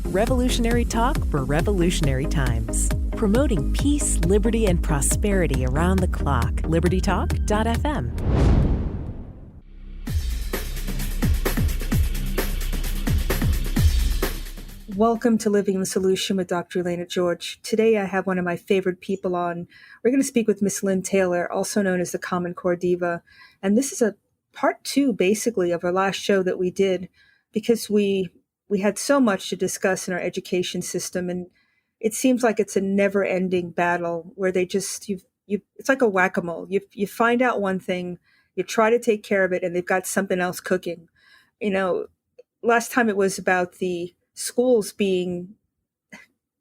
Revolutionary talk for revolutionary times. Promoting peace, liberty, and prosperity around the clock. LibertyTalk.fm. Welcome to Living the Solution with Dr. Elena George. Today I have one of my favorite people on. We're going to speak with Miss Lynne Taylor, also known as the Common Core Diva. And this is a part two, basically, of our last show that we did, because we had so much to discuss in our education system. And it seems like it's a never-ending battle where they just, it's like a whack-a-mole. You find out one thing, you try to take care of it, and they've got something else cooking. You know, last time it was about the schools being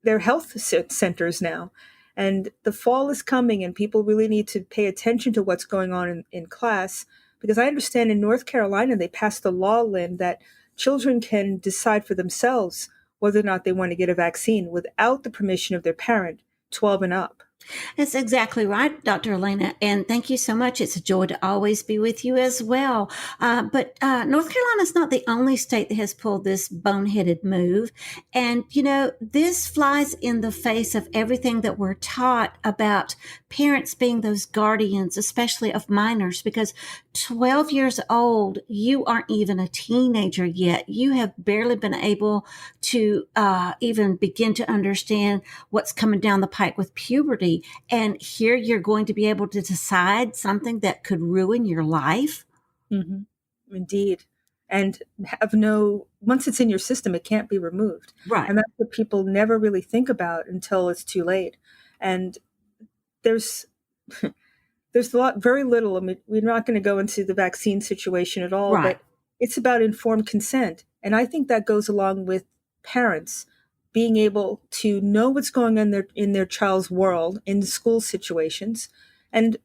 their health centers now. And the fall is coming and people really need to pay attention to what's going on in class. Because I understand in North Carolina, they passed a law, Lynn, that children can decide for themselves whether or not they want to get a vaccine without the permission of their parent, 12 and up. That's exactly right, Dr. Elena, and thank you so much. It's a joy to always be with you as well. But North Carolina is not the only state that has pulled this boneheaded move. And, you know, this flies in the face of everything that we're taught about parents being those guardians, especially of minors, because 12 years old, you aren't even a teenager yet. You have barely been able to even begin to understand what's coming down the pike with puberty. And here you're going to be able to decide something that could ruin your life. Mm-hmm. Indeed. And once it's in your system, it can't be removed. Right. And that's what people never really think about until it's too late. And there's very little. I mean, we're not going to go into the vaccine situation at all, right. But it's about informed consent. And I think that goes along with parents being able to know what's going on in their child's world, in the school situations, and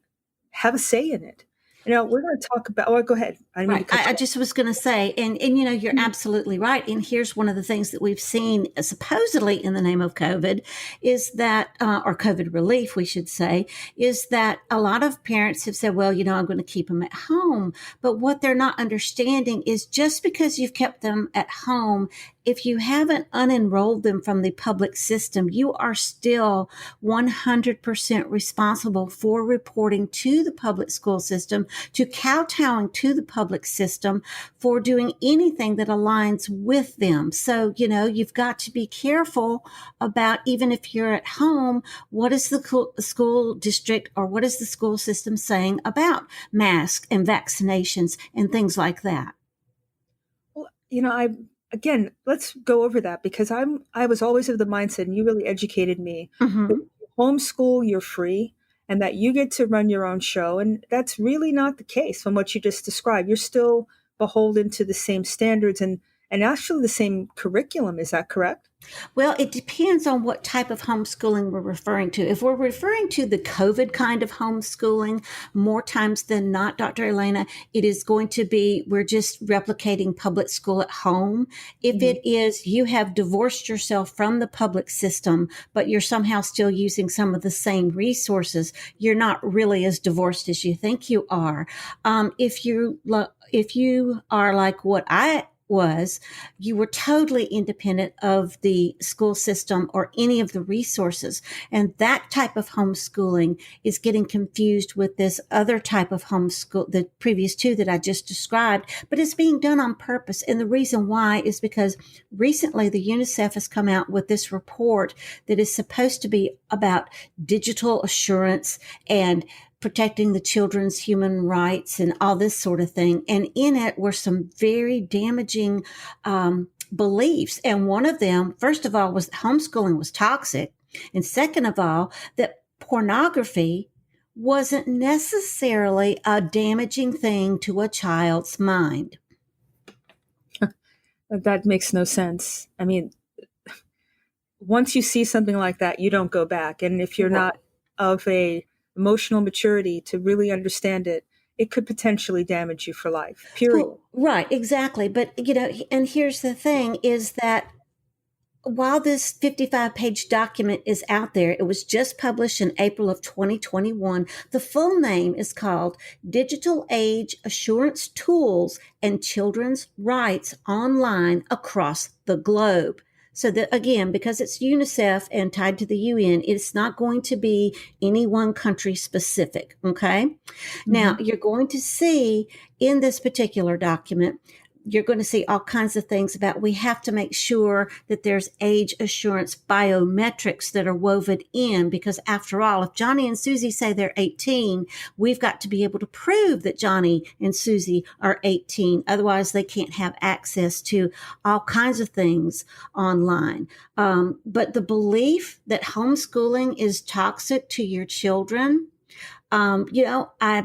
have a say in it. You know, we're going to talk about, go ahead. I just was going to say, and you know, you're absolutely right. And here's one of the things that we've seen supposedly in the name of COVID is that, or COVID relief, we should say, is that a lot of parents have said, well, you know, I'm going to keep them at home. But what they're not understanding is just because you've kept them at home, if you haven't unenrolled them from the public system, you are still 100% responsible for reporting to the public school system, to kowtowing to the public system, for doing anything that aligns with them. So, you know, you've got to be careful about, even if you're at home, what is the school district or what is the school system saying about masks and vaccinations and things like that? Well, you know, Again, let's go over that, because I was always of the mindset, and you really educated me, Mm-hmm. that homeschool, you're free, and that you get to run your own show. And that's really not the case from what you just described. You're still beholden to the same standards and actually the same curriculum. Is that correct? Well, it depends on what type of homeschooling we're referring to. If we're referring to the COVID kind of homeschooling, more times than not, Dr. Elena, it is going to be, we're just replicating public school at home. If it is, you have divorced yourself from the public system, but you're somehow still using some of the same resources, you're not really as divorced as you think you are. If you are like what I was, you were totally independent of the school system or any of the resources. And that type of homeschooling is getting confused with this other type of homeschool, the previous two that I just described, but it's being done on purpose. And the reason why is because recently the UNICEF has come out with this report that is supposed to be about digital assurance and protecting the children's human rights and all this sort of thing. And in it were some very damaging beliefs. And one of them, first of all, was that homeschooling was toxic. And second of all, that pornography wasn't necessarily a damaging thing to a child's mind. That makes no sense. I mean, once you see something like that, you don't go back. And if you're not of a emotional maturity to really understand it, it could potentially damage you for life, period. Well, right, exactly. But, you know, and here's the thing is that while this 55-page document is out there, it was just published in April of 2021. The full name is called Digital Age Assurance Tools and Children's Rights Online Across the Globe. So that again, because it's UNICEF and tied to the UN, it's not going to be any one country specific. Okay. Mm-hmm. Now you're going to see in this particular document, you're going to see all kinds of things about we have to make sure that there's age assurance biometrics that are woven in, because after all, if Johnny and Susie say they're 18, we've got to be able to prove that Johnny and Susie are 18. Otherwise, they can't have access to all kinds of things online. But the belief that homeschooling is toxic to your children, I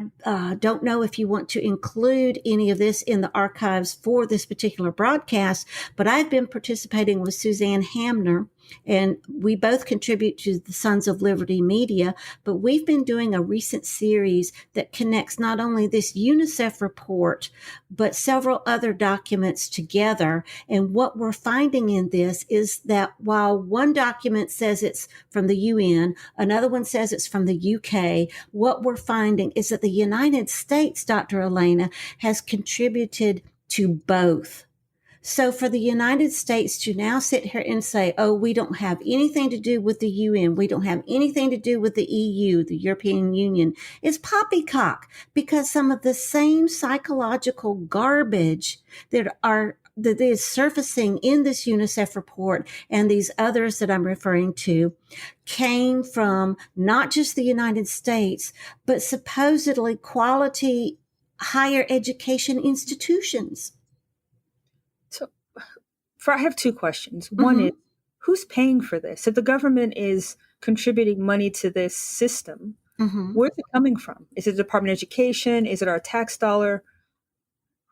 don't know if you want to include any of this in the archives for this particular broadcast, but I've been participating with Suzanne Hamner, and we both contribute to the Sons of Liberty Media, but we've been doing a recent series that connects not only this UNICEF report, but several other documents together. And what we're finding in this is that while one document says it's from the UN, another one says it's from the UK, what we're finding is that the United States, Dr. Elena, has contributed to both. So for the United States to now sit here and say, oh, we don't have anything to do with the UN, we don't have anything to do with the EU, the European Union, is poppycock, because some of the same psychological garbage that is surfacing in this UNICEF report and these others that I'm referring to came from not just the United States, but supposedly quality higher education institutions. I have two questions. One is, who's paying for this? If the government is contributing money to this system, where's it coming from? Is it the Department of Education? Is it our tax dollar?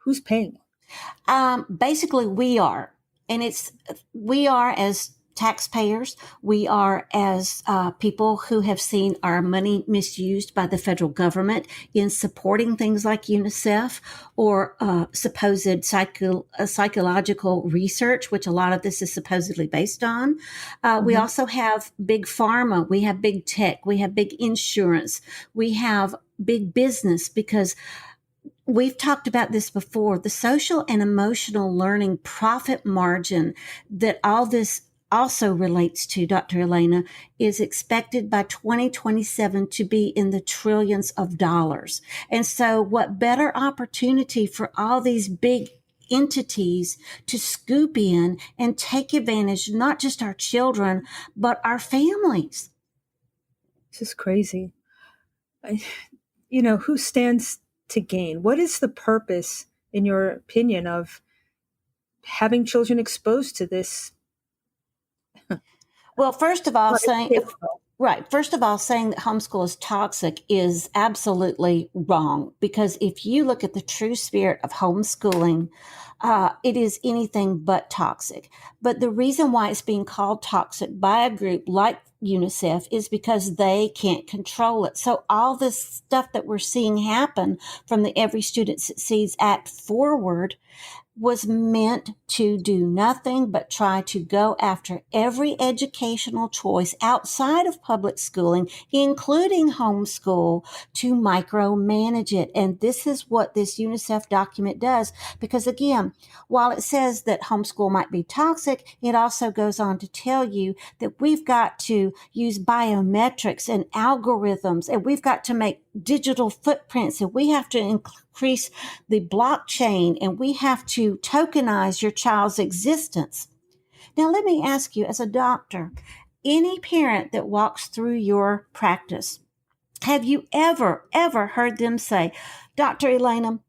Who's paying it? Basically, we are. And we are as taxpayers. We are as people who have seen our money misused by the federal government in supporting things like UNICEF or supposed psychological research, which a lot of this is supposedly based on. We also have big pharma. We have big tech. We have big insurance. We have big business, because we've talked about this before. The social and emotional learning profit margin that all this also relates to, Dr. Elena, is expected by 2027 to be in the trillions of dollars. And so what better opportunity for all these big entities to scoop in and take advantage, not just our children, but our families. This is crazy. Who stands to gain? What is the purpose, in your opinion, of having children exposed to this? Well, first of all, saying that homeschool is toxic is absolutely wrong, because if you look at the true spirit of homeschooling, it is anything but toxic. But the reason why it's being called toxic by a group like UNICEF is because they can't control it. So all this stuff that we're seeing happen from the Every Student Succeeds Act forward was meant to do nothing but try to go after every educational choice outside of public schooling, including homeschool, to micromanage it. And this is what this UNICEF document does. Because again, while it says that homeschool might be toxic, it also goes on to tell you that we've got to use biometrics and algorithms, and we've got to make digital footprints, and we have to increase the blockchain, and we have to tokenize your child's existence. Now, let me ask you, as a doctor, any parent that walks through your practice, have you ever heard them say, Dr. Elena,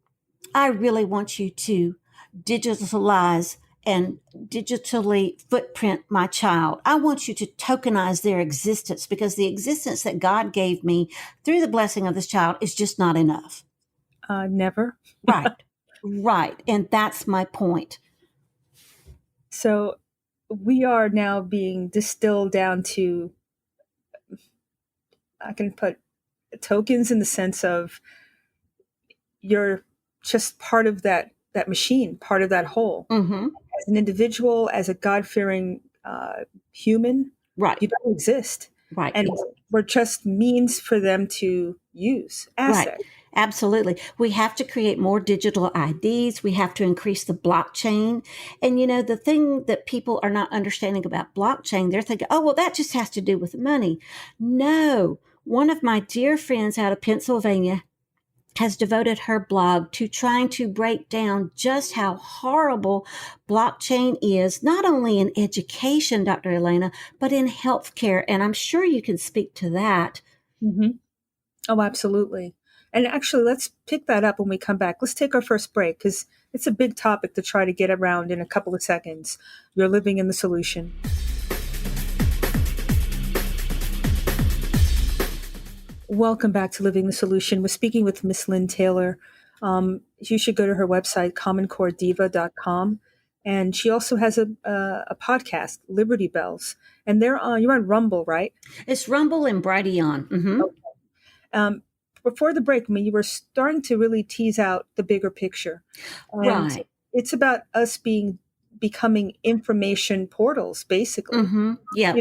I really want you to digitalize and digitally footprint my child. I want you to tokenize their existence, because the existence that God gave me through the blessing of this child is just not enough. Never. Right. And that's my point. So we are now being distilled down to, I can put tokens in the sense of you're just part of that machine, part of that whole. As an individual, as a God-fearing human, right, you don't exist. Right. And we're just means for them to use, assets. Right. Absolutely. We have to create more digital IDs. We have to increase the blockchain. And, the thing that people are not understanding about blockchain, they're thinking, oh, well, that just has to do with money. No. One of my dear friends out of Pennsylvania has devoted her blog to trying to break down just how horrible blockchain is, not only in education, Dr. Elena, but in healthcare. And I'm sure you can speak to that. Mm-hmm. Oh, absolutely. And actually, let's pick that up when we come back. Let's take our first break because it's a big topic to try to get around in a couple of seconds. You're living in the solution. Welcome back to Living the Solution. We're speaking with Miss Lynne Taylor. You should go to her website, commoncorediva.com. And she also has a podcast, Liberty Bells. And you're on Rumble, right? It's Rumble and Brighteon. Mm-hmm. Okay. Before the break, you were starting to really tease out the bigger picture. And right. It's about us becoming information portals, basically. Mm-hmm. Yeah,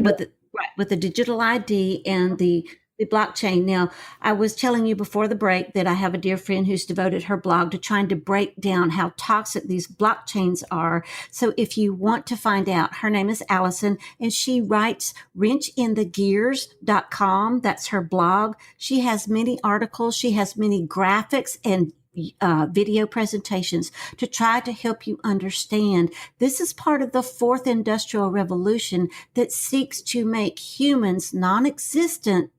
with the digital ID and the blockchain. Now, I was telling you before the break that I have a dear friend who's devoted her blog to trying to break down how toxic these blockchains are. So if you want to find out, her name is Allison, and she writes wrenchinthegears.com. That's her blog. She has many articles. She has many graphics and video presentations to try to help you understand. This is part of the fourth industrial revolution that seeks to make humans non-existent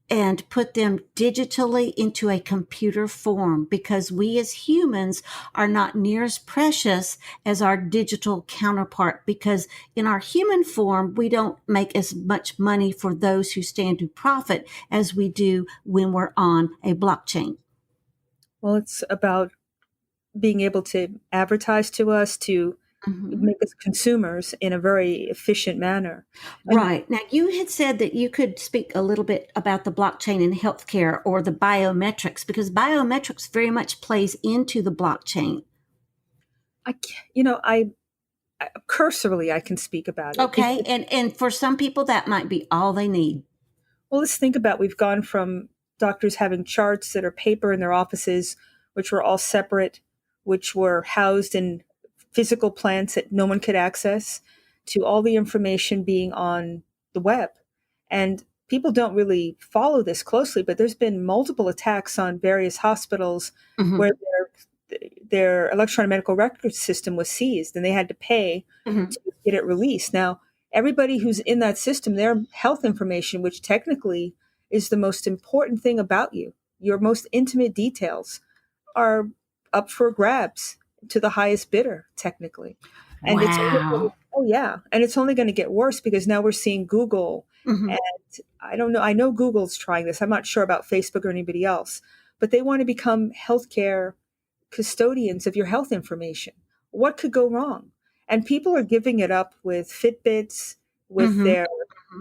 and put them digitally into a computer form, because we as humans are not near as precious as our digital counterpart, because in our human form, we don't make as much money for those who stand to profit as we do when we're on a blockchain. Well, it's about being able to advertise to us, to make us consumers in a very efficient manner. Right. Now, you had said that you could speak a little bit about the blockchain in healthcare or the biometrics, because biometrics very much plays into the blockchain. Cursorily, I can speak about it. Okay. And for some people, that might be all they need. Well, let's think about, we've gone from doctors having charts that are paper in their offices, which were all separate, which were housed in physical plants that no one could access, to all the information being on the web. And people don't really follow this closely, but there's been multiple attacks on various hospitals where their electronic medical record system was seized and they had to pay to get it released. Now, everybody who's in that system, their health information, which technically is the most important thing about you, your most intimate details, are up for grabs to the highest bidder, technically. And wow. And it's only going to get worse because now we're seeing Google. And I don't know. I know Google's trying this. I'm not sure about Facebook or anybody else, but they want to become healthcare custodians of your health information. What could go wrong? And people are giving it up with Fitbits, with their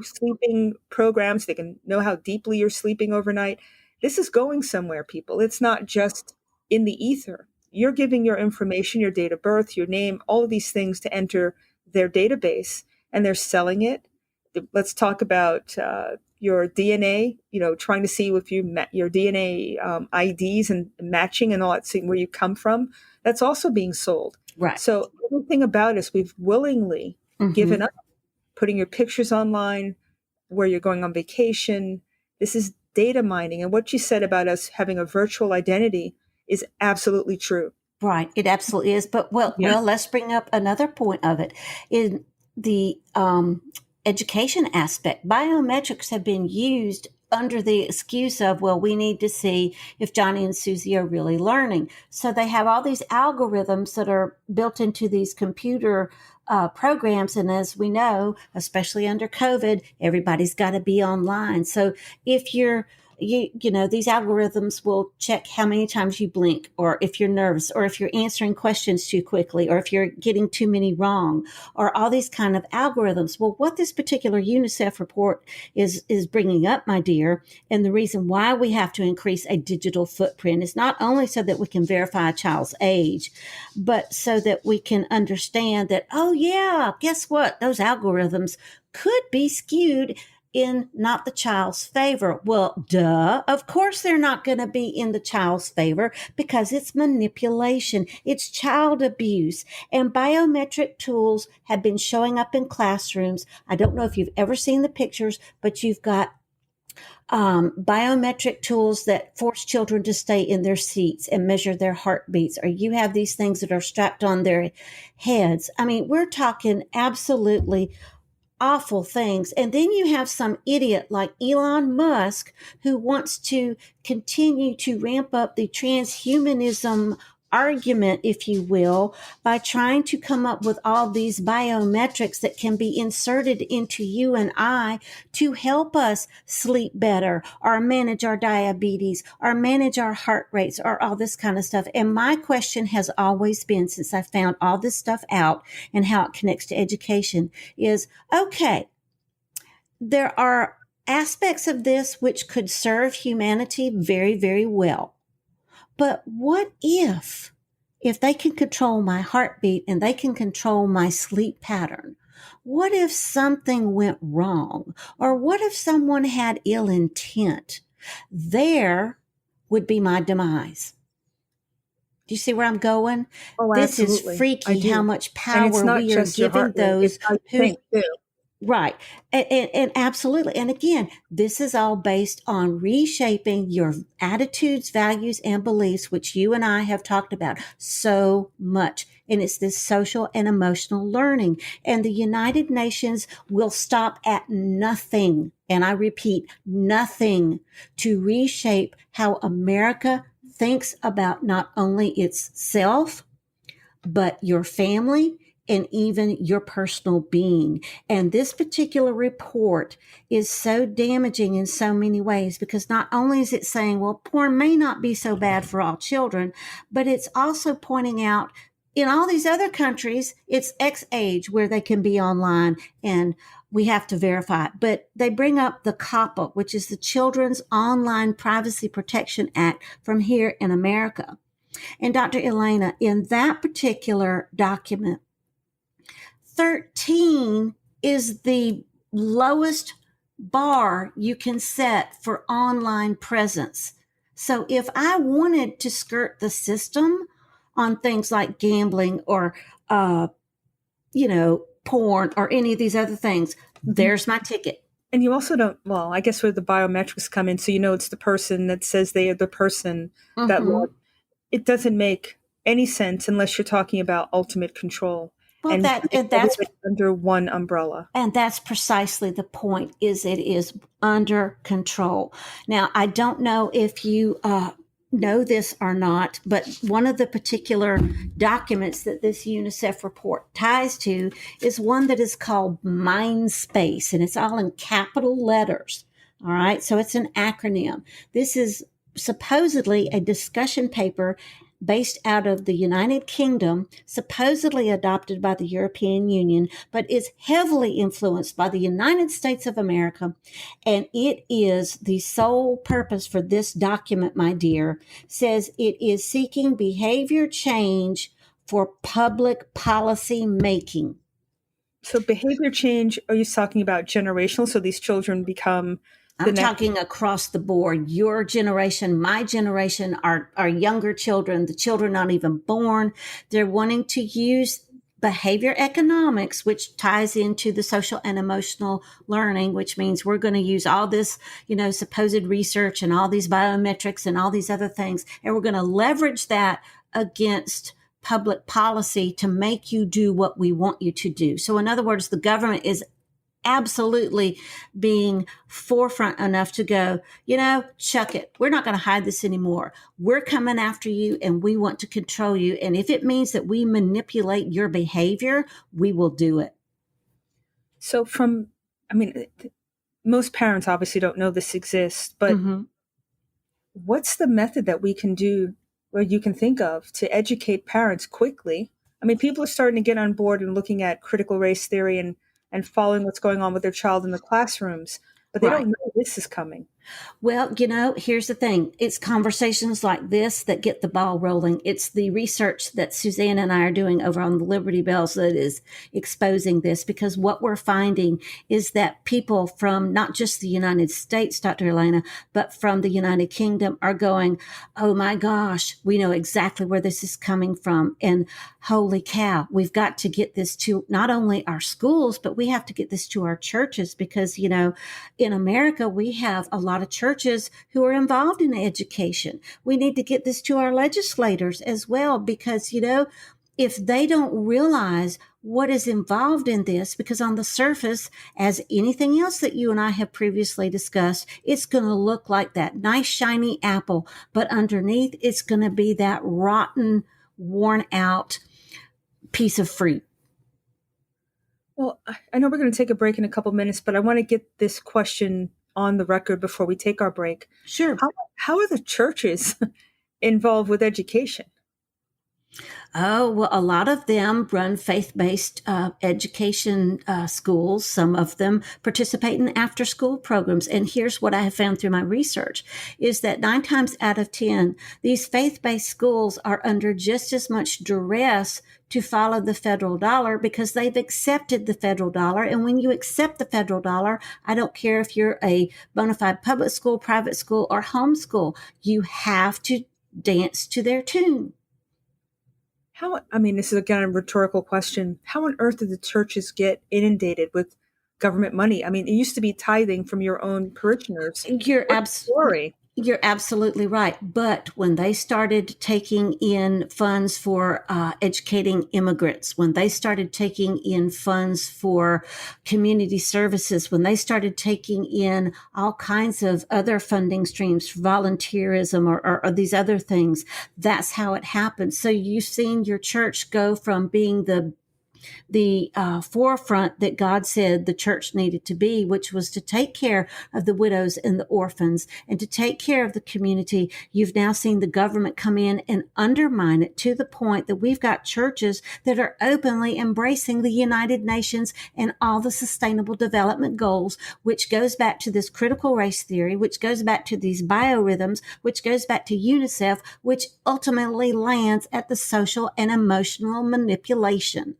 sleeping programs. They can know how deeply you're sleeping overnight. This is going somewhere, people. It's not just in the ether. You're giving your information, your date of birth, your name, all of these things to enter their database, and they're selling it. Let's talk about your DNA, trying to see if your DNA IDs and matching and all that, seeing where you come from. That's also being sold. Right. So everything about us, we've willingly given up, putting your pictures online, where you're going on vacation. This is data mining. And what you said about us having a virtual identity is absolutely true. Right. It absolutely is. But well, let's bring up another point of it. In the education aspect, biometrics have been used under the excuse of, well, we need to see if Johnny and Susie are really learning. So they have all these algorithms that are built into these computer programs. And as we know, especially under COVID, everybody's got to be online. So if these algorithms will check how many times you blink, or if you're nervous, or if you're answering questions too quickly, or if you're getting too many wrong, or all these kind of algorithms. Well, what this particular UNICEF report is bringing up, my dear, and the reason why we have to increase a digital footprint is not only so that we can verify a child's age, but so that we can understand that, oh yeah, guess what? Those algorithms could be skewed in not the child's favor. Well, duh. Of course, they're not going to be in the child's favor because it's manipulation. It's child abuse. And biometric tools have been showing up in classrooms. I don't know if you've ever seen the pictures, but you've got biometric tools that force children to stay in their seats and measure their heartbeats, or you have these things that are strapped on their heads. I mean, we're talking absolutely awful things. And then you have some idiot like Elon Musk who wants to continue to ramp up the transhumanism argument, if you will, by trying to come up with all these biometrics that can be inserted into you and I to help us sleep better or manage our diabetes or manage our heart rates or all this kind of stuff. And my question has always been, since I found all this stuff out and how it connects to education, is okay, there are aspects of this which could serve humanity very, very well. But what if they can control my heartbeat and they can control my sleep pattern? What if something went wrong? Or what if someone had ill intent? There would be my demise. Do you see where I'm going? Oh, this absolutely. is freaky how much power we are giving those who too. Right. And absolutely. And again, this is all based on reshaping your attitudes, values, and beliefs, which you and I have talked about so much. And it's this social and emotional learning. And the United Nations will stop at nothing. And I repeat, nothing to reshape how America thinks about not only itself, but your family, and even your personal being. And this particular report is so damaging in so many ways, because not only is it saying, well, porn may not be so bad for all children, but it's also pointing out in all these other countries, it's X age where they can be online and we have to verify it. But they bring up the COPPA, which is the Children's Online Privacy Protection Act from here in America. And Dr. Elena, in that particular document, 13 is the lowest bar you can set for online presence. So if I wanted to skirt the system on things like gambling or, porn or any of these other things, there's my ticket. And you also don't, well, I guess where the biometrics come in, so it's the person that says they are the person that logged. It doesn't make any sense unless you're talking about ultimate control. Well, and that's under one umbrella. And that's precisely the point, is it is under control. Now, I don't know if you know this or not, but one of the particular documents that this UNICEF report ties to is one that is called Mindspace, and it's all in capital letters. All right. So it's an acronym. This is supposedly a discussion paper based out of the United Kingdom, supposedly adopted by the European Union, but is heavily influenced by the United States of America. And it is the sole purpose for this document, my dear, says it is seeking behavior change for public policy making. So behavior change, are you talking about generational? So these children become... I'm talking across the board. Your generation, my generation, our younger children, the children not even born, they're wanting to use behavior economics, which ties into the social and emotional learning, which means we're going to use all this, supposed research and all these biometrics and all these other things. And we're going to leverage that against public policy to make you do what we want you to do. So in other words, the government is absolutely being forefront enough to go, chuck it. We're not going to hide this anymore. We're coming after you and we want to control you. And if it means that we manipulate your behavior, we will do it. So most parents obviously don't know this exists, but what's the method that we can do, or you can think of, to educate parents quickly? I mean, people are starting to get on board and looking at critical race theory and following what's going on with their child in the classrooms, but they don't know this is coming. Well, here's the thing. It's conversations like this that get the ball rolling. It's the research that Suzanne and I are doing over on the Liberty Bells that is exposing this, because what we're finding is that people from not just the United States, Dr. Elena, but from the United Kingdom are going, oh my gosh, we know exactly where this is coming from. And holy cow, we've got to get this to not only our schools, but we have to get this to our churches, because, in America, we have a lot of churches who are involved in education. We need to get this to our legislators as well, because, if they don't realize what is involved in this, because on the surface, as anything else that you and I have previously discussed, it's going to look like that nice, shiny apple, but underneath, it's going to be that rotten, worn out piece of fruit. Well, I know we're going to take a break in a couple minutes, but I want to get this question on the record before we take our break. Sure. How are the churches involved with education? Oh, well, a lot of them run faith-based education schools. Some of them participate in after-school programs. And here's what I have found through my research is that 9 times out of 10, these faith-based schools are under just as much duress to follow the federal dollar, because they've accepted the federal dollar. And when you accept the federal dollar, I don't care if you're a bona fide public school, private school, or homeschool, you have to dance to their tune. This is again a rhetorical question. How on earth did the churches get inundated with government money? It used to be tithing from your own parishioners. You're absolutely right. But when they started taking in funds for educating immigrants, when they started taking in funds for community services, when they started taking in all kinds of other funding streams for volunteerism or these other things, that's how it happened. So you've seen your church go from being the forefront that God said the church needed to be, which was to take care of the widows and the orphans and to take care of the community. You've now seen the government come in and undermine it to the point that we've got churches that are openly embracing the United Nations and all the sustainable development goals, which goes back to this critical race theory, which goes back to these biorhythms, which goes back to UNICEF, which ultimately lands at the social and emotional manipulation.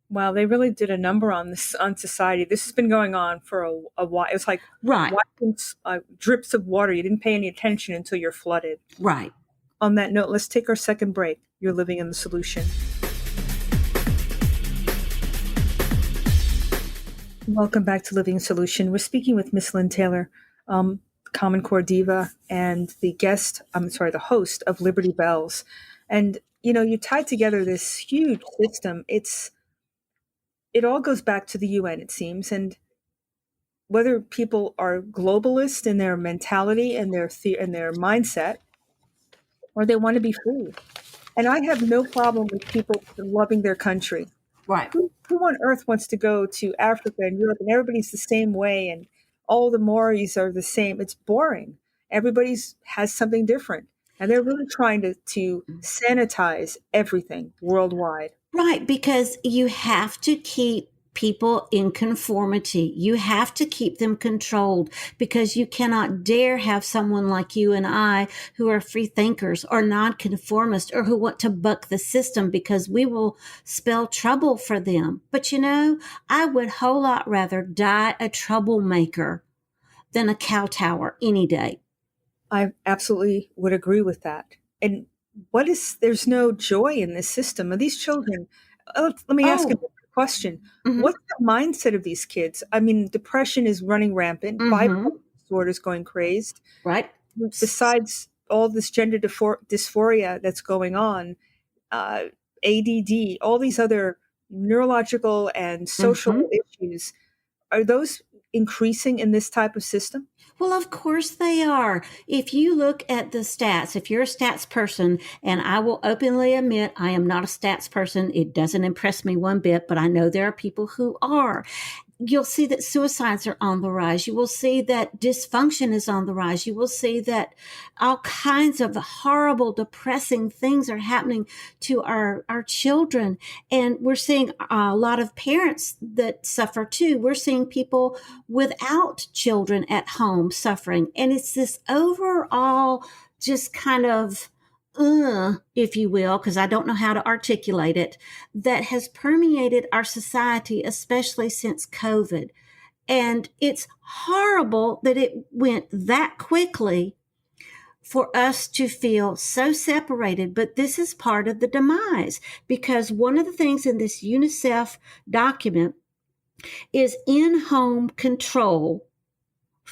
Wow, they really did a number on society. This has been going on for a while. It was like watching drips of water. You didn't pay any attention until you're flooded. Right. On that note, let's take our second break. You're living in the solution. Welcome back to Living Solution. We're speaking with Miss Lynne Taylor, Common Core Diva, and the host of Liberty Bells. And, you tied together this huge system. It all goes back to the UN, it seems, and whether people are globalist in their mentality and their mindset, or they want to be free. And I have no problem with people loving their country. Right. Who on earth wants to go to Africa and Europe and everybody's the same way and all the Maoris are the same? It's boring. Everybody has something different. And they're really trying to sanitize everything worldwide. Right, because you have to keep people in conformity. You have to keep them controlled, because you cannot dare have someone like you and I who are free thinkers or nonconformists or who want to buck the system, because we will spell trouble for them. But I would a whole lot rather die a troublemaker than a kowtower any day. I absolutely would agree with that. And there's no joy in this system. Of these children, let me ask a question. Mm-hmm. What's the mindset of these kids? Depression is running rampant. Mm-hmm. Bipolar disorder is going crazed. Right. Besides all this gender dysphoria that's going on, ADD, all these other neurological and social issues, are those increasing in this type of system? Well, of course they are. If you look at the stats, if you're a stats person, and I will openly admit I am not a stats person, it doesn't impress me one bit, but I know there are people who are. you'll see that suicides are on the rise. You will see that dysfunction is on the rise. You will see that all kinds of horrible, depressing things are happening to our children. And we're seeing a lot of parents that suffer too. We're seeing people without children at home suffering. And it's this overall just kind of if you will, because I don't know how to articulate it, that has permeated our society, especially since COVID. And it's horrible that it went that quickly for us to feel so separated. But this is part of the demise, because one of the things in this UNICEF document is in-home control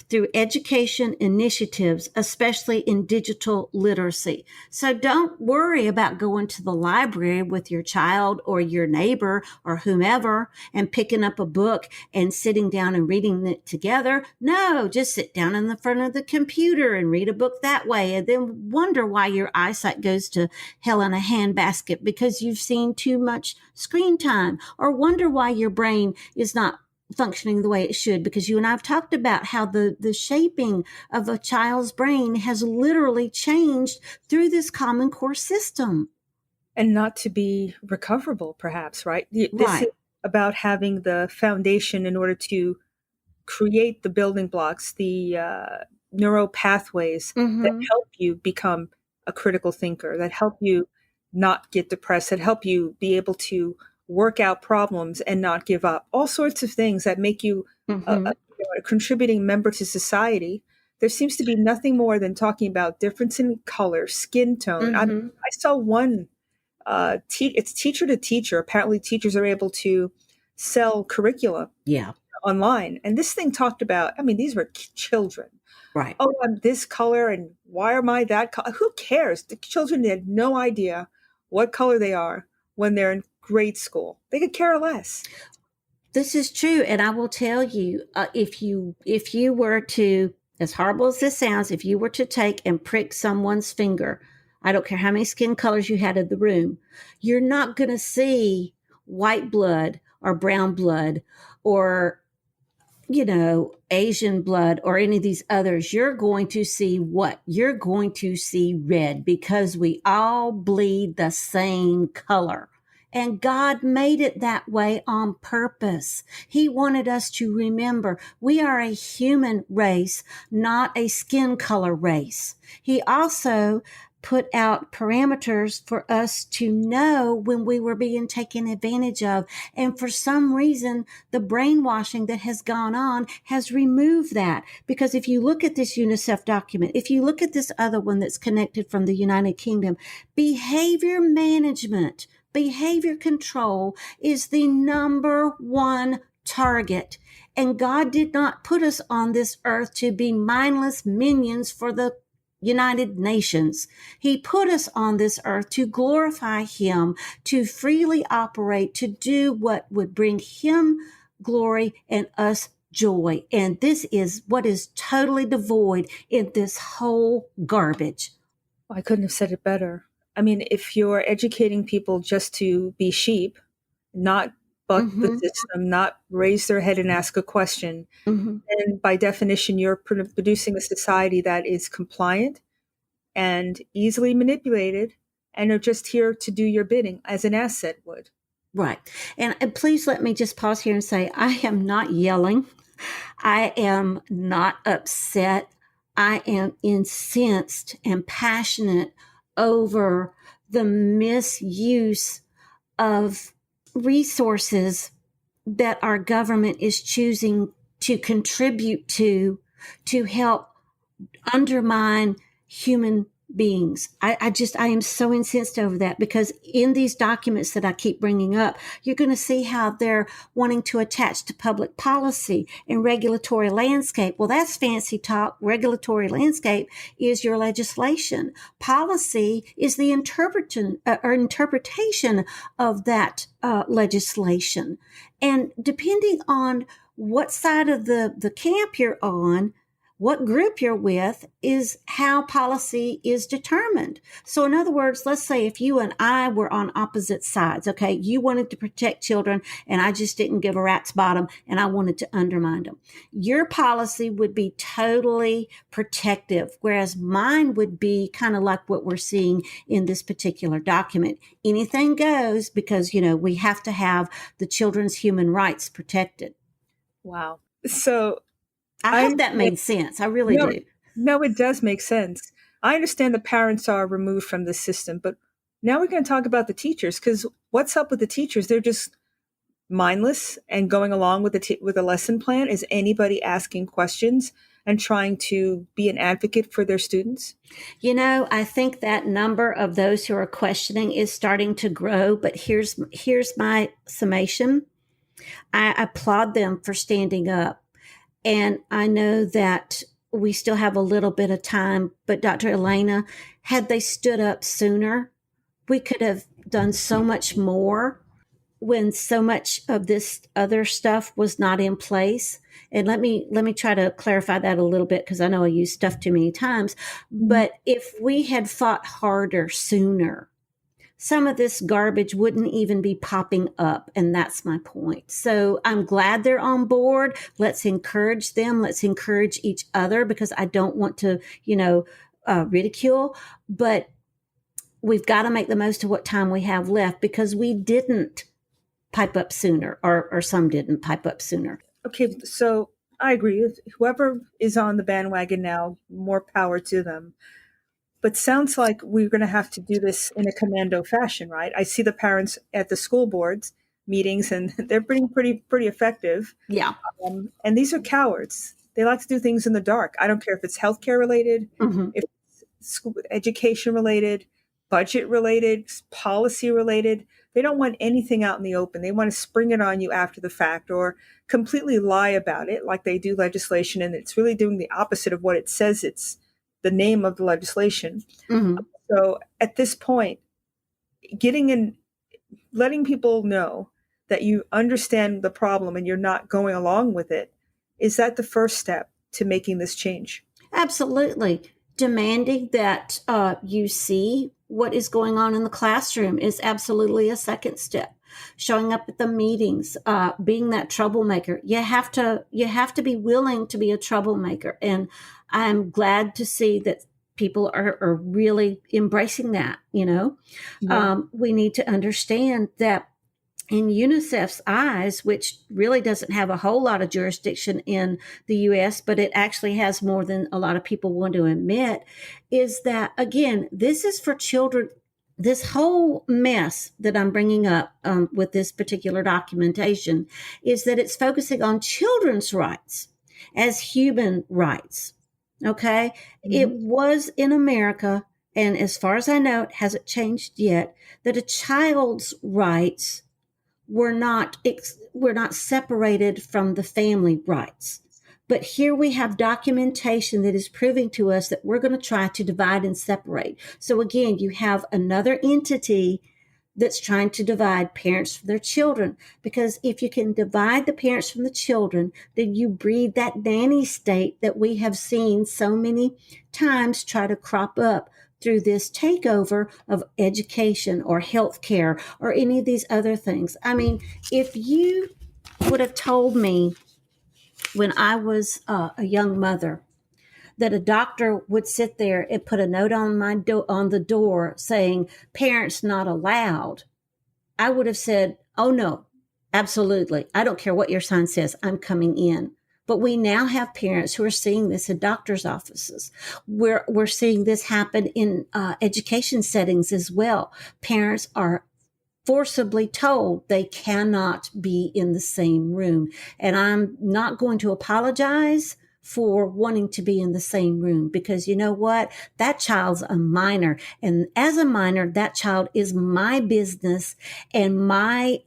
through education initiatives, especially in digital literacy. So don't worry about going to the library with your child or your neighbor or whomever and picking up a book and sitting down and reading it together. No, just sit down in the front of the computer and read a book that way, and then wonder why your eyesight goes to hell in a handbasket because you've seen too much screen time, or wonder why your brain is not functioning the way it should, because you and I have talked about how the shaping of a child's brain has literally changed through this Common Core system. And not to be recoverable, perhaps, right? This Right. is about having the foundation in order to create the building blocks, the neural pathways that help you become a critical thinker, that help you not get depressed, that help you be able to work out problems and not give up. All sorts of things that make you a contributing member to society. There seems to be nothing more than talking about difference in color, skin tone. I saw one, it's teacher to teacher. Apparently teachers are able to sell curricula online. And this thing talked about, I mean, these were children. Right. Oh, I'm this color and why am I that color? Who cares? The children had no idea what color they are when they're in grade school. They could care less. This is true. And I will tell you, if you were to, as horrible as this sounds, if you were to take and prick someone's finger, I don't care how many skin colors you had in the room, you're not going to see white blood or brown blood or, Asian blood or any of these others. You're going to see what? You're going to see red, because we all bleed the same color. And God made it that way on purpose. He wanted us to remember we are a human race, not a skin color race. He also put out parameters for us to know when we were being taken advantage of. And for some reason, the brainwashing that has gone on has removed that. Because if you look at this UNICEF document, if you look at this other one that's connected from the United Kingdom, behavior management, behavior control is the number one target. And God did not put us on this earth to be mindless minions for the United Nations. He put us on this earth to glorify Him, to freely operate, to do what would bring Him glory and us joy. And this is what is totally devoid in this whole garbage. I couldn't have said it better. I mean, if you're educating people just to be sheep, not buck the system, not raise their head and ask a question, then by definition, you're producing a society that is compliant and easily manipulated and are just here to do your bidding as an asset would. Right. And please let me just pause here and say, I am not yelling. I am not upset. I am incensed and passionate over the misuse of resources that our government is choosing to contribute to help undermine human beings. I am so incensed over that, because in these documents that I keep bringing up, you're going to see how they're wanting to attach to public policy and regulatory landscape. Well, that's fancy talk. Regulatory landscape is your legislation. Policy is the interpretation of that legislation. And depending on what side of the camp you're on, What group you're with is how policy is determined. So in other words, let's say if you and I were on opposite sides, okay, you wanted to protect children and I just didn't give a rat's bottom and I wanted to undermine them. Your policy would be totally protective, whereas mine would be kind of like what we're seeing in this particular document. Anything goes because, we have to have the children's human rights protected. Wow. So I hope that made sense. I really no, do. no, it does make sense. I understand the parents are removed from the system, but now we're going to talk about the teachers, because what's up with the teachers? They're just mindless and going along with with a lesson plan. Is anybody asking questions and trying to be an advocate for their students? I think that number of those who are questioning is starting to grow, but here's my summation. I applaud them for standing up. And I know that we still have a little bit of time, but Dr. Elena, had they stood up sooner, we could have done so much more when so much of this other stuff was not in place. And let me try to clarify that a little bit, because I know I use stuff too many times. But if we had fought harder sooner, some of this garbage wouldn't even be popping up. And that's my point. So I'm glad they're on board. Let's encourage them. Let's encourage each other, because I don't want to, ridicule, but we've got to make the most of what time we have left, because we didn't pipe up sooner, or some didn't pipe up sooner. Okay, so I agree. Whoever is on the bandwagon now, more power to them. But sounds like we're going to have to do this in a commando fashion, right? I see the parents at the school boards meetings, and they're being pretty effective. Yeah. And these are cowards. They like to do things in the dark. I don't care if it's healthcare related, if it's school education related, budget related, policy related. They don't want anything out in the open. They want to spring it on you after the fact, or completely lie about it, like they do legislation, and it's really doing the opposite of what it says it's the name of the legislation. So at this point, letting people know that you understand the problem and you're not going along with it, is that the first step to making this change? Absolutely. Demanding that you see what is going on in the classroom is absolutely a second step. Showing up at the meetings, being that troublemaker. You have to be willing to be a troublemaker. And I'm glad to see that people are really embracing that, Yeah. We need to understand that in UNICEF's eyes, which really doesn't have a whole lot of jurisdiction in the U.S., but it actually has more than a lot of people want to admit, is that, again, this is for children. This whole mess that I'm bringing up with this particular documentation is that it's focusing on children's rights as human rights. Okay. It was in America, and as far as I know, it hasn't changed yet, that a child's rights were not separated from the family rights. But here we have documentation that is proving to us that we're going to try to divide and separate. So again, you have another entity that's trying to divide parents from their children. Because if you can divide the parents from the children, then you breed that nanny state that we have seen so many times try to crop up through this takeover of education or healthcare or any of these other things. I mean, if you would have told me when I was a young mother that a doctor would sit there and put a note on on the door saying parents not allowed, I would have said, oh no, absolutely. I don't care what your sign says. I'm coming in. But we now have parents who are seeing this in doctors' offices. We're seeing this happen in education settings as well. Parents are forcibly told they cannot be in the same room. And I'm not going to apologize for wanting to be in the same room, because you know what? That child's a minor. And as a minor, that child is my business and my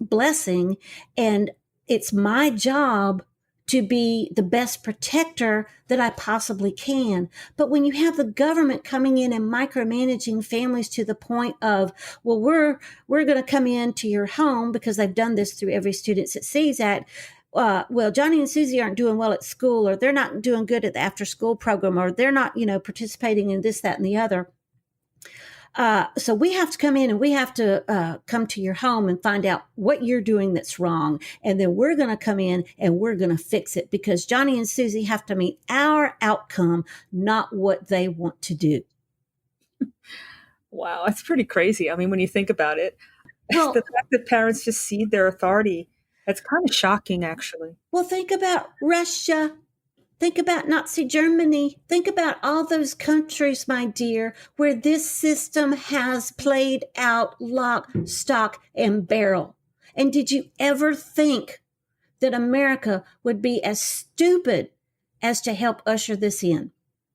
blessing. And it's my job to be the best protector that I possibly can. But when you have the government coming in and micromanaging families to the point of, well, we're going to come into your home, because they've done this through Every Student Succeeds Act, well, Johnny and Susie aren't doing well at school, or they're not doing good at the after school program, or they're not, participating in this, that, and the other. So we have to come in and we have to come to your home and find out what you're doing that's wrong. And then we're going to come in and we're going to fix it, because Johnny and Susie have to meet our outcome, not what they want to do. Wow, that's pretty crazy. I mean, when you think about it, Well, the fact that parents just cede their authority, that's kind of shocking, actually. well, think about Russia. Think about Nazi Germany. Think about all those countries, my dear, where this system has played out lock, stock, and barrel. And did you ever think that America would be as stupid as to help usher this in?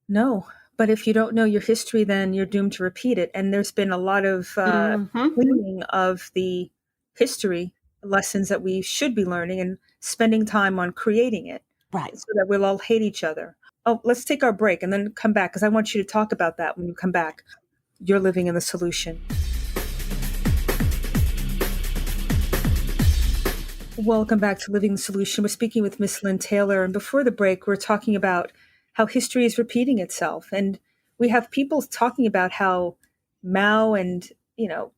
No, but if you don't know your history, then you're doomed to repeat it. And there's been a lot of cleaning of the history lessons that we should be learning and spending time on creating it. Right. So that we'll all hate each other. Oh, let's take our break and then come back, because I want you to talk about that when you come back. You're living in the solution. Welcome back to Living the Solution. We're speaking with Miss Lynne Taylor. And before the break, we're talking about how history is repeating itself. And we have people talking about how Mao and,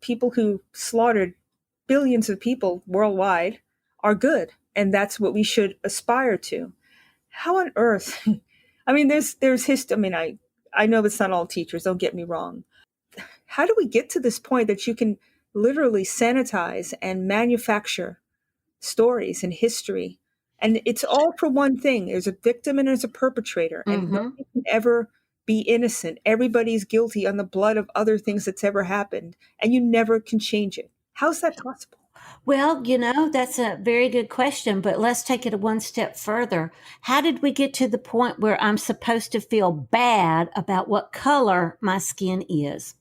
people who slaughtered billions of people worldwide are good. And that's what we should aspire to. How on earth? I mean, there's history. I mean, I know it's not all teachers, don't get me wrong. How do we get to this point that you can literally sanitize and manufacture stories and history? And it's all for one thing. There's a victim and there's a perpetrator, and nobody can ever be innocent. Everybody's guilty on the blood of other things that's ever happened, and you never can change it. How's that possible? Well, that's a very good question, but let's take it one step further. How did we get to the point where I'm supposed to feel bad about what color my skin is?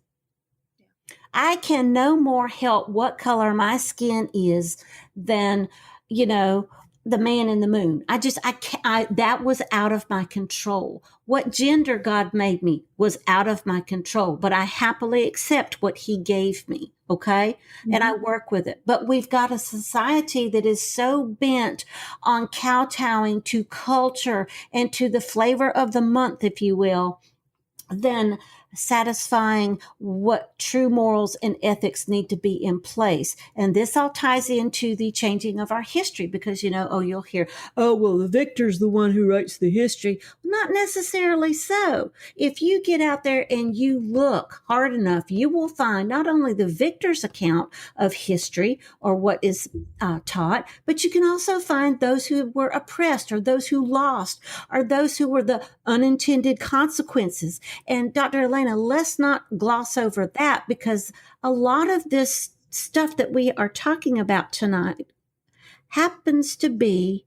I can no more help what color my skin is than, the man in the moon. That was out of my control. What gender God made me was out of my control, but I happily accept what he gave me. Okay. Mm-hmm. And I work with it. But we've got a society that is so bent on kowtowing to culture and to the flavor of the month, if you will, than satisfying what true morals and ethics need to be in place. And this all ties into the changing of our history, because, you'll hear, oh, well, the victor's the one who writes the history. Not necessarily so. If you get out there and you look hard enough, you will find not only the victor's account of history or what is taught, but you can also find those who were oppressed, or those who lost, or those who were the unintended consequences. And Dr. Elena, let's not gloss over that, because a lot of this stuff that we are talking about tonight happens to be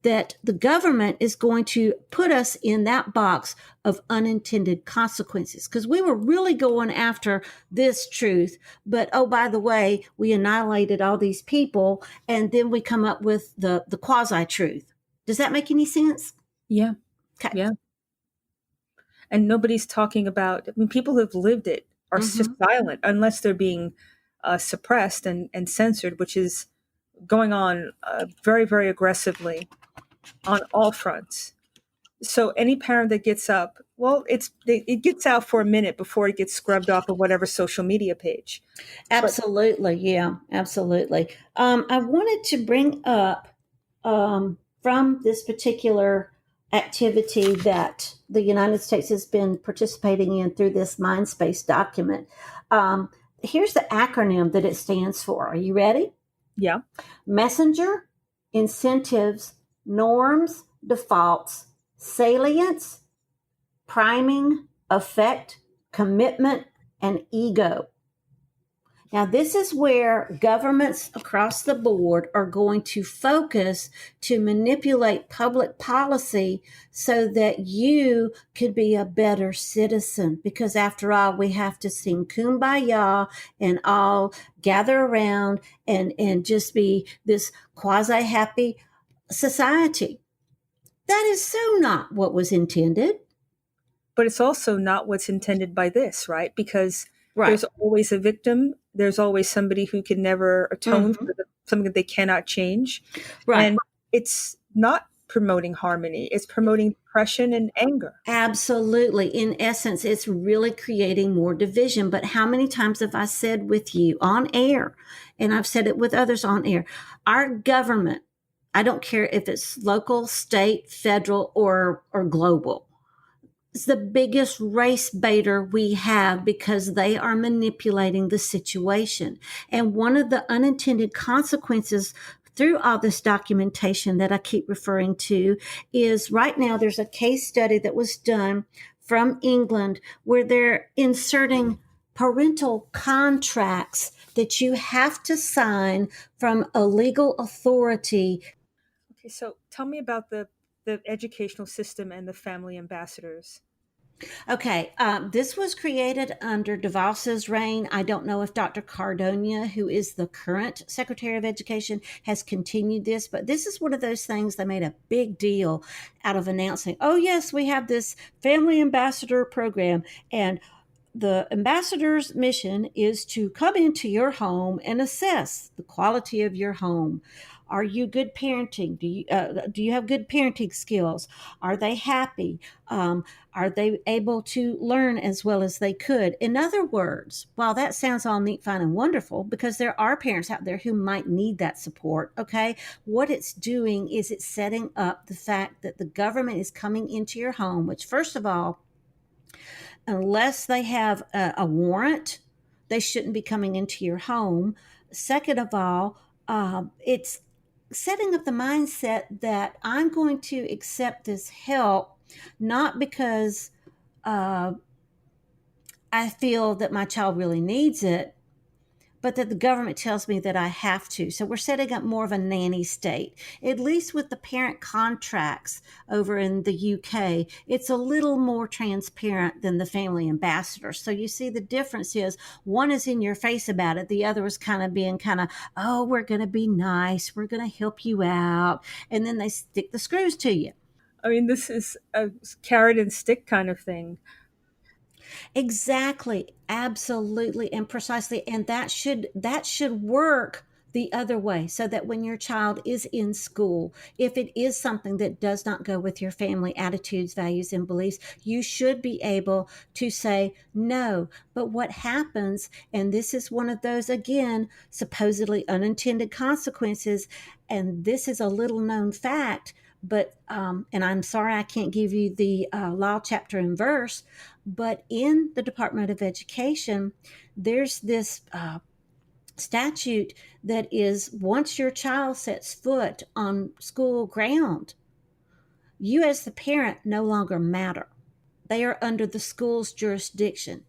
that the government is going to put us in that box of unintended consequences, because we were really going after this truth. But, oh, by the way, we annihilated all these people, and then we come up with the quasi-truth. Does that make any sense? Yeah. Okay. Yeah. And nobody's talking about, people who have lived it are just silent, unless they're being suppressed and censored, which is going on very, very aggressively on all fronts. So any parent that gets up, well, it gets out for a minute before it gets scrubbed off of whatever social media page. Absolutely. Yeah, absolutely. I wanted to bring up from this particular activity that the United States has been participating in through this MindSpace document. Here's the acronym that it stands for. Are you ready? Yeah. Messenger, incentives, norms, defaults, salience, priming, effect, commitment, and ego. Now, this is where governments across the board are going to focus to manipulate public policy so that you could be a better citizen. Because after all, we have to sing Kumbaya and all gather around and just be this quasi-happy society. That is so not what was intended. But it's also not what's intended by this, right? Because Right. There's always a victim. There's always somebody who can never atone for something that they cannot change. Right. And it's not promoting harmony, it's promoting depression and anger. Absolutely. In essence, it's really creating more division. But how many times have I said with you on air, and I've said it with others on air, our government, I don't care if it's local, state, federal, or global, is the biggest race baiter we have because they are manipulating the situation. And one of the unintended consequences through all this documentation that I keep referring to is right now there's a case study that was done from England where they're inserting parental contracts that you have to sign from a legal authority. Okay, so tell me about the educational system and the family ambassadors. Okay, this was created under DeVos's reign. I don't know if Dr. Cardona, who is the current Secretary of Education, has continued this, but this is one of those things they made a big deal out of announcing. Oh, yes, we have this family ambassador program, and the ambassador's mission is to come into your home and assess the quality of your home. Are you good parenting? Do you have good parenting skills? Are they happy? Are they able to learn as well as they could? In other words, while that sounds all neat, fine, and wonderful, because there are parents out there who might need that support, okay, what it's doing is it's setting up the fact that the government is coming into your home, which, first of all, unless they have a warrant, they shouldn't be coming into your home. Second of all, it's setting up the mindset that I'm going to accept this help not because uh, I feel that my child really needs it, but that the government tells me that I have to. So we're setting up more of a nanny state. At least with the parent contracts over in the UK, it's a little more transparent than the family ambassador. So you see the difference is one is in your face about it, the other is kind of being kind of, oh, we're going to be nice, we're going to help you out, and then they stick the screws to you. I mean, this is a carrot and stick kind of thing. Exactly, absolutely, and precisely. And that should work the other way so that when your child is in school, if it is something that does not go with your family attitudes, values, and beliefs, you should be able to say no. But what happens, and this is one of those, again, supposedly unintended consequences, and this is a little known fact, but and I'm sorry I can't give you the law chapter and verse, but in the Department of Education, there's this statute that is once your child sets foot on school ground, you as the parent no longer matter. They are under the school's jurisdiction.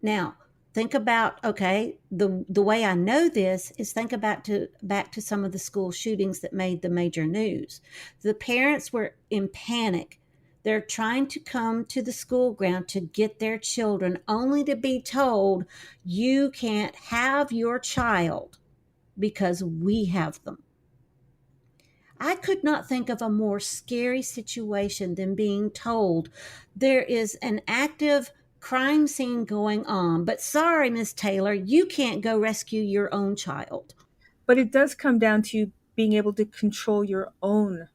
Now, think about, okay, the way I know this is think about to back to some of the school shootings that made the major news. The parents were in panic. They're trying to come to the school ground to get their children only to be told you can't have your child because we have them. I could not think of a more scary situation than being told there is an active crime scene going on, but sorry, Miss Taylor, you can't go rescue your own child. But it does come down to you being able to control your own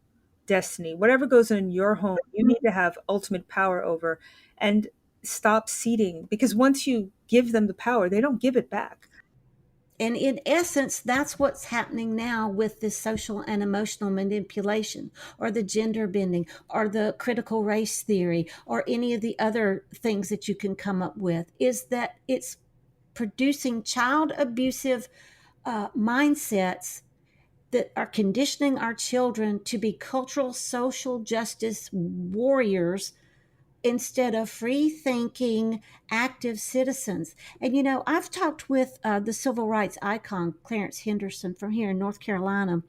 destiny. Whatever goes on in your home, you need to have ultimate power over and stop ceding, because once you give them the power, they don't give it back. And in essence, that's what's happening now with this social and emotional manipulation, or the gender bending, or the critical race theory, or any of the other things that you can come up with, is that it's producing child abusive mindsets that are conditioning our children to be cultural social justice warriors instead of free thinking, active citizens. And, I've talked with the civil rights icon, Clarence Henderson, from here in North Carolina,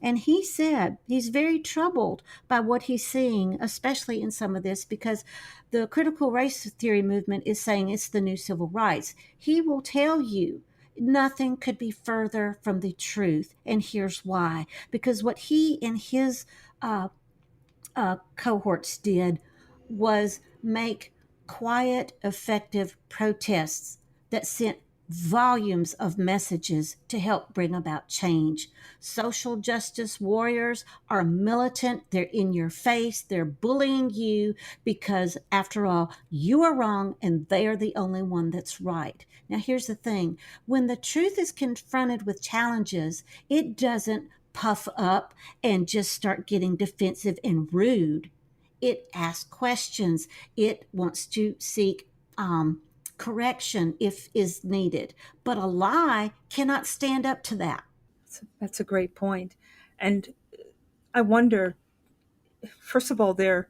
and he said he's very troubled by what he's seeing, especially in some of this, because the critical race theory movement is saying it's the new civil rights. He will tell you nothing could be further from the truth. And here's why: because what he and his uh, cohorts did was make quiet, effective protests that sent volumes of messages to help bring about change. Social justice warriors are militant, they're in your face, they're bullying you because, after all, you are wrong and they are the only one that's right. Now, here's the thing, when the truth is confronted with challenges, it doesn't puff up and just start getting defensive and rude. It asks questions, it wants to seek correction if is needed, but a lie cannot stand up to that. That's a great point. And I wonder, first of all, the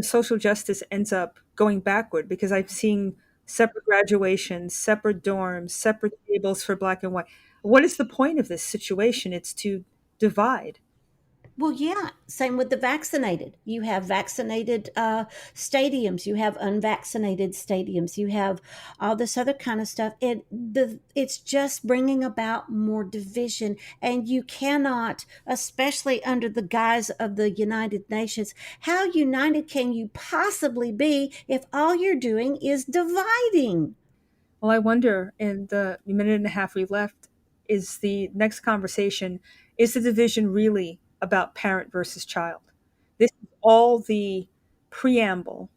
social justice ends up going backward because I've seen separate graduations, separate dorms, separate tables for black and white. What is the point of this situation? It's to divide. Well, yeah, same with the vaccinated. You have vaccinated stadiums, you have unvaccinated stadiums, you have all this other kind of stuff. It's just bringing about more division, and you cannot, especially under the guise of the United Nations, how united can you possibly be if all you're doing is dividing? Well, I wonder in the minute and a half we left, is the next conversation, is the division really about parent versus child? This is all the preamble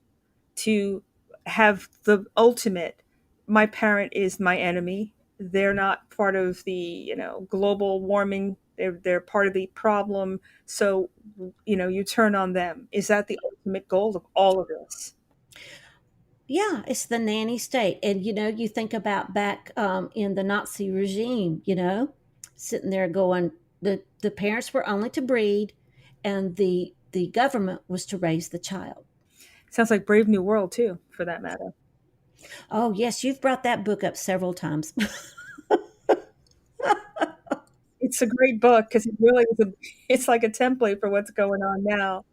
to have the ultimate, my parent is my enemy. They're not part of the, global warming. They're part of the problem. So, you turn on them. Is that the ultimate goal of all of this? Yeah, it's the nanny state. And, you think about back in the Nazi regime, sitting there going, the parents were only to breed and the government was to raise the child. Sounds like Brave New World, too, for that matter. Oh, yes, you've brought that book up several times. It's a great book because it really it's like a template for what's going on now.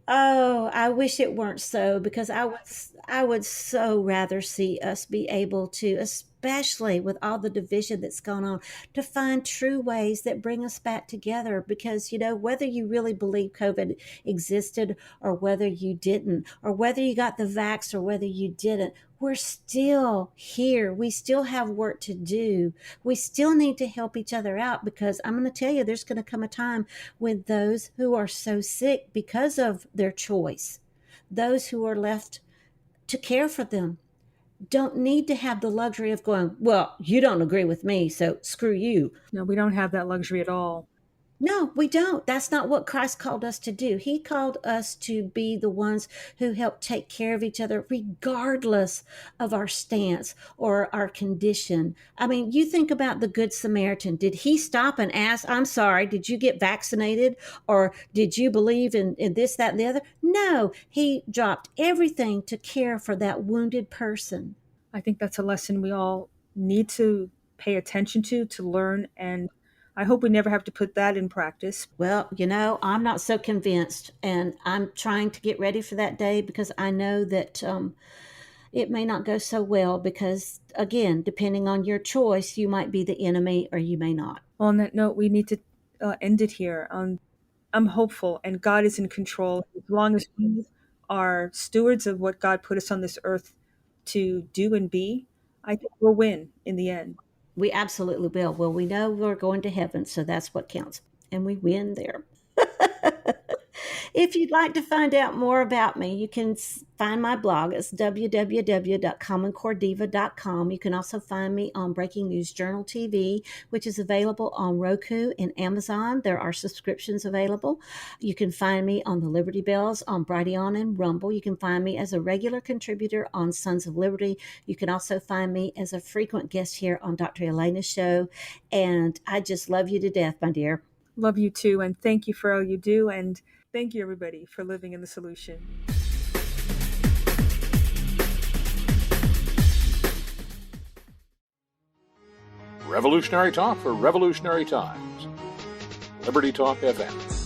Oh, I wish it weren't so, because I would so rather see us be able to, especially with all the division that's gone on, to find true ways that bring us back together. Because, whether you really believe COVID existed or whether you didn't, or whether you got the vax or whether you didn't, we're still here. We still have work to do. We still need to help each other out, because I'm going to tell you, there's going to come a time when those who are so sick because of their choice, those who are left to care for them, don't need to have the luxury of going, well, you don't agree with me, so screw you. No, we don't have that luxury at all. No, we don't. That's not what Christ called us to do. He called us to be the ones who help take care of each other, regardless of our stance or our condition. I mean, you think about the Good Samaritan. Did he stop and ask, I'm sorry, did you get vaccinated? Or did you believe in this, that, and the other? No, he dropped everything to care for that wounded person. I think that's a lesson we all need to pay attention to learn, and I hope we never have to put that in practice. Well, I'm not so convinced, and I'm trying to get ready for that day, because I know that it may not go so well, because, again, depending on your choice, you might be the enemy or you may not. Well, on that note, we need to end it here. I'm hopeful, and God is in control. As long as we are stewards of what God put us on this earth to do and be, I think we'll win in the end. We absolutely will. Well, we know we're going to heaven, so that's what counts. And we win there. If you'd like to find out more about me, you can find my blog. It's www.commoncorediva.com. You can also find me on Breaking News Journal TV, which is available on Roku and Amazon. There are subscriptions available. You can find me on the Liberty Bells, on Brighteon and Rumble. You can find me as a regular contributor on Sons of Liberty. You can also find me as a frequent guest here on Dr. Elena's show. And I just love you to death, my dear. Love you too, and thank you for all you do, and thank you, everybody, for living in the solution. Revolutionary talk for revolutionary times. Liberty Talk FM.